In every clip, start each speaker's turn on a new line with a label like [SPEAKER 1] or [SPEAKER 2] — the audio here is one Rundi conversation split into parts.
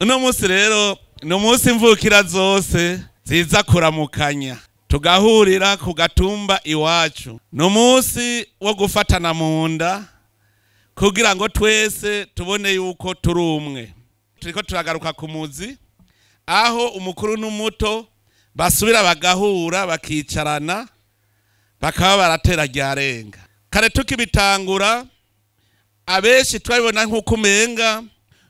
[SPEAKER 1] uno munsi rero ni umunsi imvukira zose ziza kuramukanya tugahurira ku gatumba iwacu. Ni umunsi wo gufatana mu nda kugira ngo twese tubone yuko turi umwe. Turiko turagaruka ku muzi aho umukuru n'umuto basubira bagahura bakicarana bakaba baratera ryarenga. Kare tukibitangura abeshi twabibona nk'uko umenga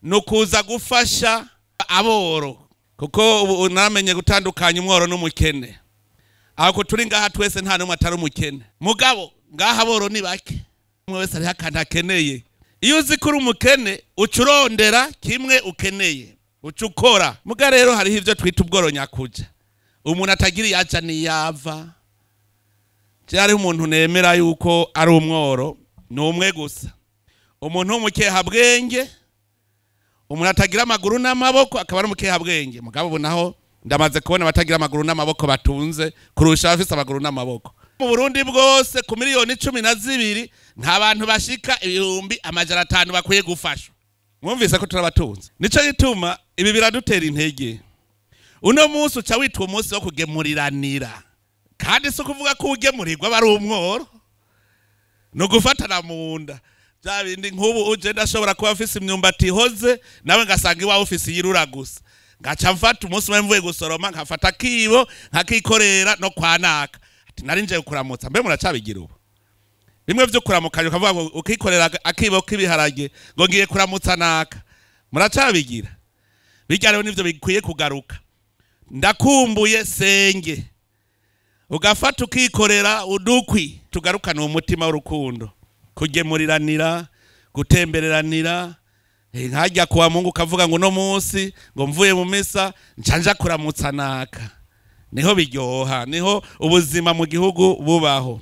[SPEAKER 1] nukuza gufasha aboro kuko ubu namenye gutandukanya umworo n'umukene. Ako turi ngaha twese nta numwe atari umukene. Mugabo ngaha aboro ni bake. Umwe wese ari hakanta akeneye. Iyo uzi kuri umukene ucurondera kimwe ukeneye ucukora. Muga rero hariho ivyo twita ubworo nyakuja. Umuntu atagira yaja ni yava. Cyari umuntu nemera yuko ari umworo ni umwe gusa. Umuntu w'umukeha bwenge, umuntu atagira amaguru n'amaboko akaba ari umukeha bwenge. Mugabo ubunaho ndamaze kubona batagira amaguru n'amaboko batunze kurusha abafise amaguru n'amaboko. Mu Burundi bwose ku miliyoni 12 nta bantu bashika 500 bakwiye gufashwa. Mwumvise ko turabatunze. Nico gituma ibi biradutera intege. Uno munsi uca witwa umunsi wo kugemuriranira. Kandi so kuvuga ko ugemurirwa bari umworo. No gufatana mu nda. Bya bindi nk'ubu uje ndashobora kuba afise imyumbati hoze nawe ngasanga iwawe ufise yirura gusa. Ngaca mfata umunsi umwe mvuye gusoroma nkafata kibo nkakikorera no kwanaka. Ati nari nje kuramutsa mbe muracabigira ubu. Bimwe byo kuramukanya ukavuga ngo ukikorera akibo kibiharage ngo ngiye kuramutsa naka. Muracabigira. Bijya rero nivyo bikwiye kugaruka. Ndakumbuye senge. Ugafata ukikorera udukwi tugarukana umutima w'urukundo. Kugemuriranira, gutembereranira, nkajya kuwa Mungu kavuga ngo no munsi ngo mvuye mu misa njanja kuramutsa naka. Niho biryoha, niho ubuzima mu gihugu bubaho.